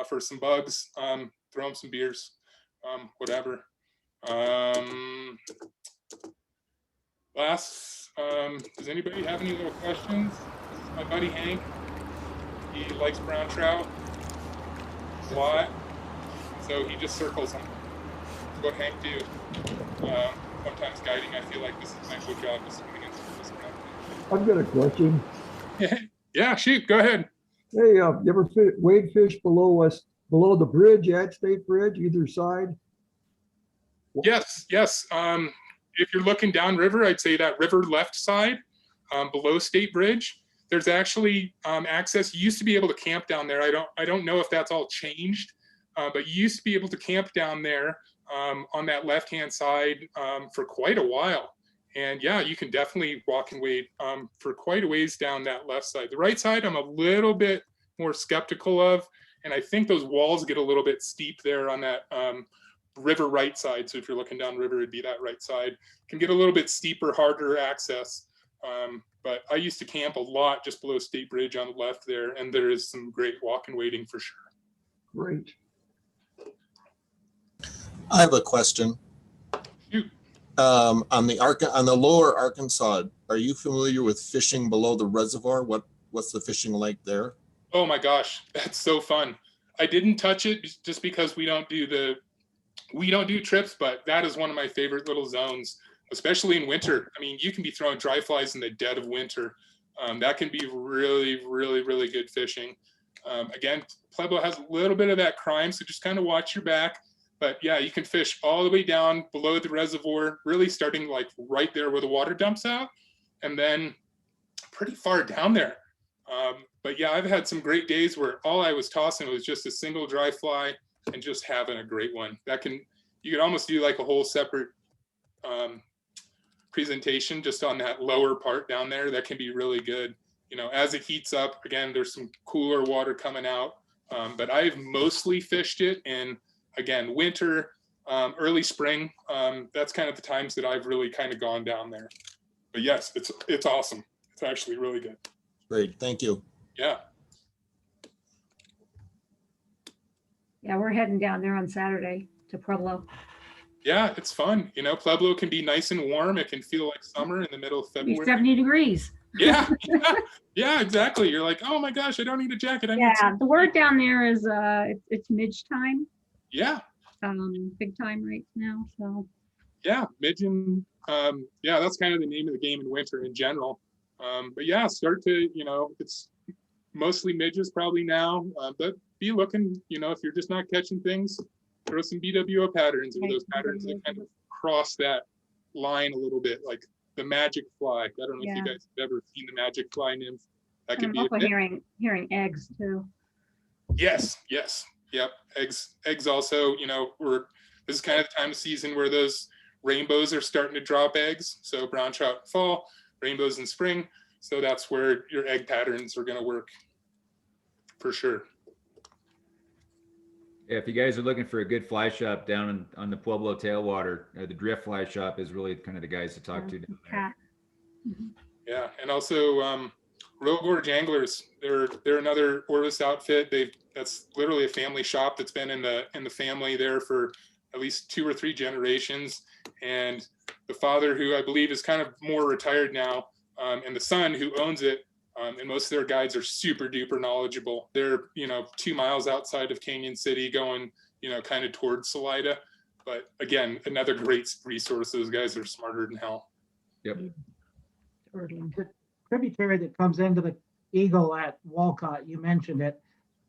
for some bugs, throw them some beers, whatever. Does anybody have any little questions? This is my buddy Hank. He likes brown trout a lot, so he just circles them. That's what Hank do. Sometimes guiding, I feel like this is my good job, just swimming into this trout. I've got a question. Yeah, shoot, go ahead. Hey, you ever wade fish below the bridge, at State Bridge, either side? Yes. If you're looking downriver, I'd say that river left side, below State Bridge. There's actually access. You used to be able to camp down there. I don't know if that's all changed, but you used to be able to camp down there on that left-hand side for quite a while. And yeah, you can definitely walk and wade for quite a ways down that left side. The right side, I'm a little bit more skeptical of, and I think those walls get a little bit steep there on that river right side. So if you're looking down river, it'd be that right side. Can get a little bit steeper, harder access. But I used to camp a lot just below State Bridge on the left there, and there is some great walk and wading for sure. Great. I have a question. Shoot. On the lower Arkansas, are you familiar with fishing below the reservoir? What's the fishing like there? Oh my gosh, that's so fun. I didn't touch it just because we don't do trips, but that is one of my favorite little zones, especially in winter. I mean, you can be throwing dry flies in the dead of winter. That can be really, really, really good fishing. Again, Pueblo has a little bit of that crime, so just kind of watch your back. But yeah, you can fish all the way down below the reservoir, really starting like right there where the water dumps out, and then pretty far down there. But yeah, I've had some great days where all I was tossing was just a single dry fly and just having a great one. You could almost do like a whole separate presentation just on that lower part down there. That can be really good. As it heats up, again, there's some cooler water coming out. But I've mostly fished it in, again, winter, early spring. That's kind of the times that I've really kind of gone down there. But yes, it's awesome. It's actually really good. Great, thank you. Yeah. Yeah, we're heading down there on Saturday to Pueblo. Yeah, it's fun. Pueblo can be nice and warm. It can feel like summer in the middle of February. 70 degrees. Yeah, exactly. You're like, oh my gosh, I don't need a jacket. The word down there is it's midge time. Yeah. Big time right now. So yeah, midge and yeah, that's kind of the name of the game in winter in general. But yeah, start to, it's mostly midges probably now, but be looking, if you're just not catching things, throw some BWO patterns or those patterns that kind of cross that line a little bit, like the magic fly. I don't know if you guys have ever seen the magic fly nymph. That could I'm be also hearing eggs too. Yes, yep. Eggs also, this is kind of the time of season where those rainbows are starting to drop eggs. So brown trout in fall, rainbows in spring. So that's where your egg patterns are going to work for sure. Yeah, if you guys are looking for a good fly shop down on the Pueblo tailwater, the Drift Fly Shop is really kind of the guys to talk to down there. Yeah, and also Rogue Gorge Anglers, they're another Orvis outfit. That's literally a family shop that's been in the family there for at least 2 or 3 generations. And the father, who I believe is kind of more retired now, and the son who owns it, and most of their guides are super duper knowledgeable. They're 2 miles outside of Canyon City, going kind of towards Salida. But again, another great resource. Those guys are smarter than hell. Yep. The tributary that comes into the Eagle at Walcott, you mentioned it.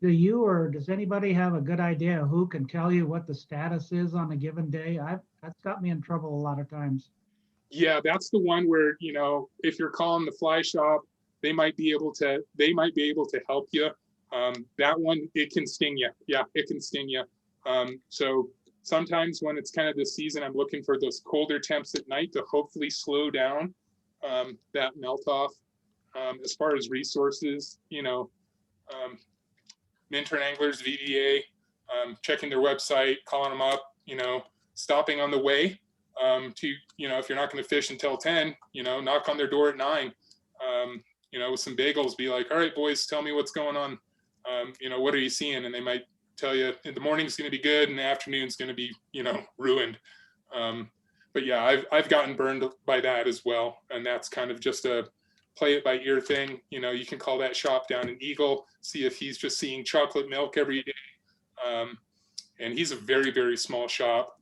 Do you or does anybody have a good idea who can tell you what the status is on a given day? That's got me in trouble a lot of times. Yeah, that's the one where, if you're calling the fly shop, they might be able to help you. That one, it can sting you. Yeah, it can sting you. So sometimes when it's kind of the season, I'm looking for those colder temps at night to hopefully slow down that melt off. As far as resources, Minturn Anglers, VDA, checking their website, calling them up, stopping on the way to, if you're not going to fish until 10, knock on their door at 9, with some bagels, be like, all right, boys, tell me what's going on. What are you seeing? And they might tell you in the morning's going to be good and the afternoon's going to be, ruined. But yeah, I've gotten burned by that as well. And that's kind of just a play it by ear thing. You can call that shop down in Eagle, see if he's just seeing chocolate milk every day. And he's a very, very small shop.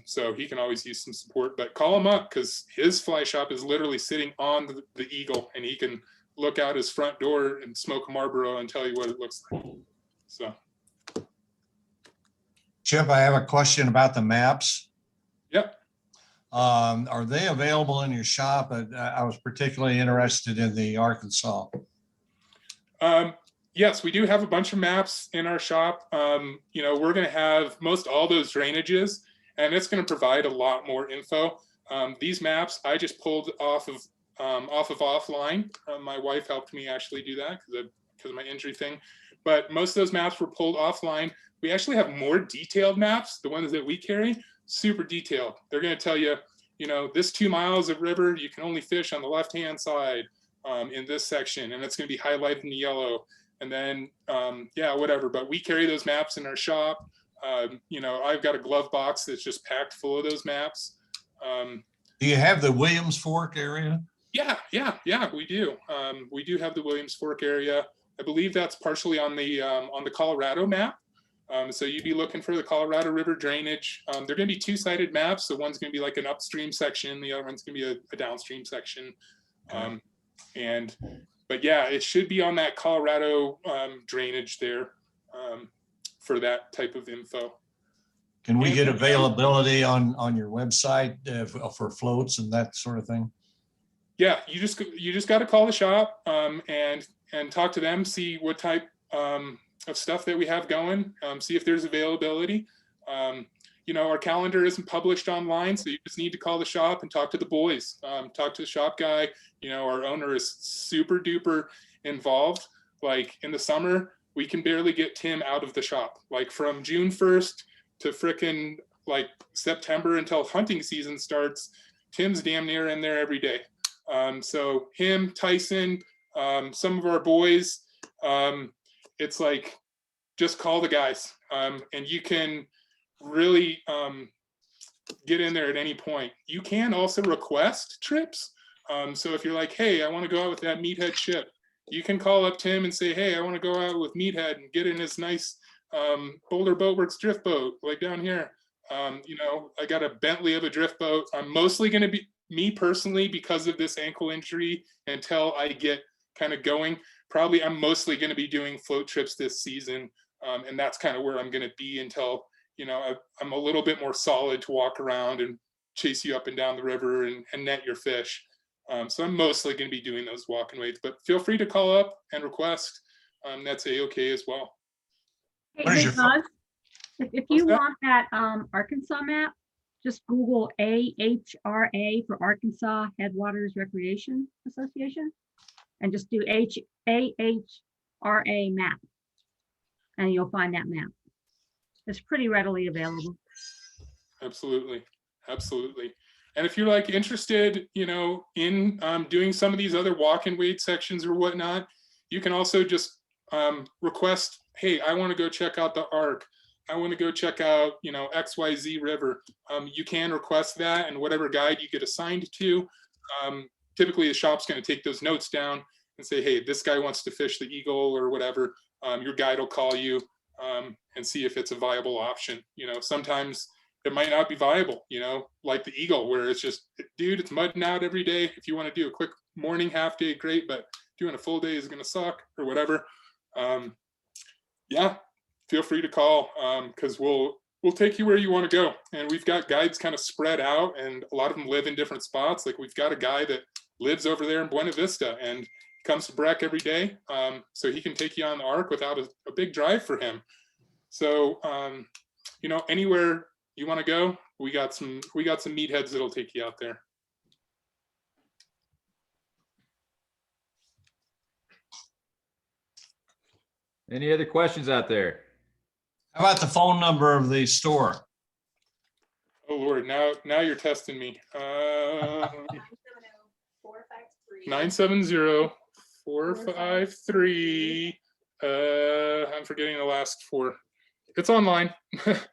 So he can always use some support, but call him up because his fly shop is literally sitting on the Eagle, and he can look out his front door and smoke a Marlboro and tell you what it looks like. So. Chip, I have a question about the maps. Yep. Are they available in your shop? I was particularly interested in the Arkansas. Yes, we do have a bunch of maps in our shop. We're going to have most all those drainages, and it's going to provide a lot more info. These maps I just pulled off of offline. My wife helped me actually do that because of my injury thing. But most of those maps were pulled offline. We actually have more detailed maps. The ones that we carry, super detailed. They're going to tell you, this 2 miles of river, you can only fish on the left-hand side in this section, and it's going to be highlighted in the yellow. And then, whatever. But we carry those maps in our shop. I've got a glove box that's just packed full of those maps. Do you have the Williams Fork area? Yeah, we do. We do have the Williams Fork area. I believe that's partially on the Colorado map. So you'd be looking for the Colorado River drainage. They're going to be 2-sided maps. So one's going to be like an upstream section. The other one's going to be a downstream section. But yeah, it should be on that Colorado drainage there for that type of info. Can we get availability on your website for floats and that sort of thing? Yeah, you just got to call the shop and talk to them, see what type of stuff that we have going, see if there's availability. Our calendar isn't published online, so you just need to call the shop and talk to the boys, talk to the shop guy. Our owner is super duper involved. Like in the summer, we can barely get Tim out of the shop. Like from June 1st to frickin' like September until hunting season starts, Tim's damn near in there every day. So him, Tyson, some of our boys, it's like, just call the guys, and you can really get in there at any point. You can also request trips. So if you're like, hey, I want to go out with that meathead ship, you can call up Tim and say, hey, I want to go out with meathead and get in this nice Boulder Boatworks drift boat, like down here. I got a Bentley of a drift boat. I'm mostly going to be, me personally, because of this ankle injury, until I get kind of going, probably I'm mostly going to be doing float trips this season. And that's kind of where I'm going to be until, you know, I'm a little bit more solid to walk around and chase you up and down the river and net your fish. So I'm mostly going to be doing those walking weights, but feel free to call up and request. That's a-okay as well. Hey, What is Big your Buzz, if you want that Arkansas map, just Google AHRA for Arkansas Headwaters Recreation Association, and just do AHRA map, and you'll find that map. It's pretty readily available. Absolutely. Absolutely. And if you're like interested, you know, in doing some of these other walk and wade sections or whatnot, you can also just request, hey, I want to go check out the Ark. I want to go check out, you know, XYZ River. You can request that, and whatever guide you get assigned to, typically the shop's going to take those notes down and say, hey, this guy wants to fish the Eagle or whatever. Your guide will call you and see if it's a viable option. You know, sometimes it might not be viable, you know, like the Eagle, where it's just, dude, it's mudding out every day. If you want to do a quick morning half day, great, but doing a full day is going to suck or whatever. Yeah, feel free to call, because we'll take you where you want to go. And we've got guides kind of spread out, and a lot of them live in different spots. Like we've got a guy that lives over there in Buena Vista and comes to Breck every day, so he can take you on the Ark without a big drive for him. So, you know, anywhere you want to go, we got some meatheads that'll take you out there. Any other questions out there? How about the phone number of the store? Oh Lord, now you're testing me. 970-453. I'm forgetting the last four. It's online.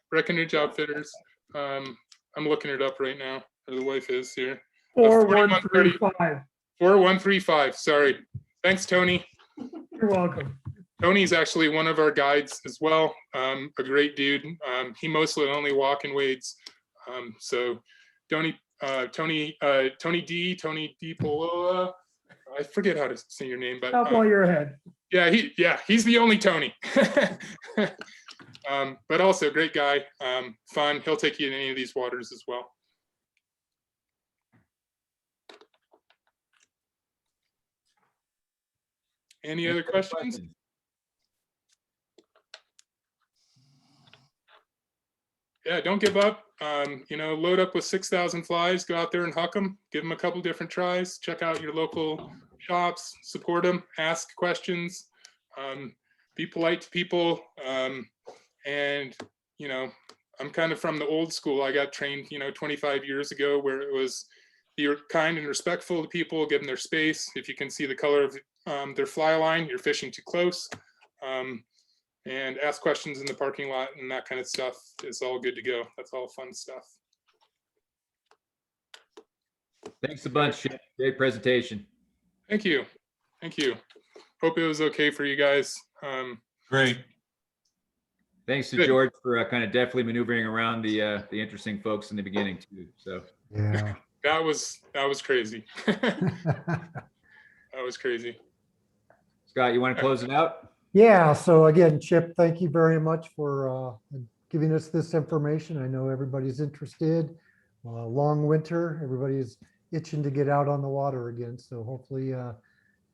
Breckenridge Outfitters. I'm looking it up right now. Or the wife is here. 4135. 4135. Sorry. Thanks, Tony. You're welcome. Tony's actually one of our guides as well. A great dude. He mostly only walk and wades. So Tony D Poloa. I forget how to say your name, but Top while you're ahead. yeah, he's the only Tony. But also great guy, fun. He'll take you in any of these waters as well. Any other questions? Yeah, don't give up. You know, load up with 6,000 flies, go out there and huck them, give them a couple different tries, check out your local shops, support them, ask questions, be polite to people. And, you know, I'm kind of from the old school. I got trained, you know, 25 years ago, where it was be kind and respectful to people, give them their space. If you can see the color of their fly line, you're fishing too close. And ask questions in the parking lot, and that kind of stuff is all good to go. That's all fun stuff. Thanks a bunch. Chip. Great presentation. Thank you. Thank you. Hope it was okay for you guys. Great. Thanks to Good. George for kind of deftly maneuvering around the interesting folks in the beginning too. So Yeah. That was crazy. That was crazy. Scott, you want to close it out? Yeah, so again, Chip, thank you very much for giving us this information. I know everybody's interested. Long winter, everybody's itching to get out on the water again. So hopefully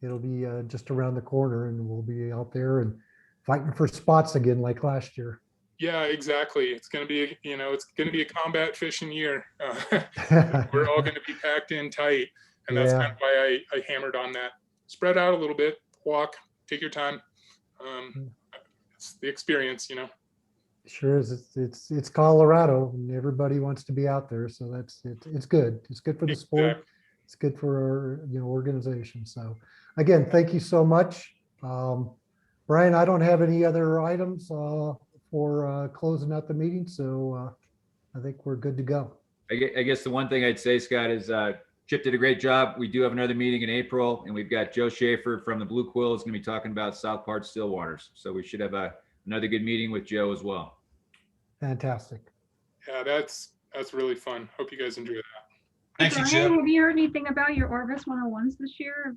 it'll be just around the corner, and we'll be out there and fighting for spots again like last year. Yeah, exactly. It's going to be, you know, it's going to be a combat fishing year. We're all going to be packed in tight. And that's Yeah. kind of why I hammered on that. Spread out a little bit, walk, take your time. It's the experience, you know. Sure is. It's Colorado, and everybody wants to be out there. So it's good. It's good for the sport. Exactly. It's good for our organization. So again, thank you so much. Brian, I don't have any other items for closing out the meeting. So I think we're good to go. I guess the one thing I'd say, Scott, is Chip did a great job. We do have another meeting in April, and we've got Joe Schaefer from the Blue Quill is going to be talking about South Part Stillwaters. So we should have another good meeting with Joe as well. Fantastic. Yeah, that's really fun. Hope you guys enjoy that. Thank you, Brian, Chip. have you heard anything about your Orvis 101s this year?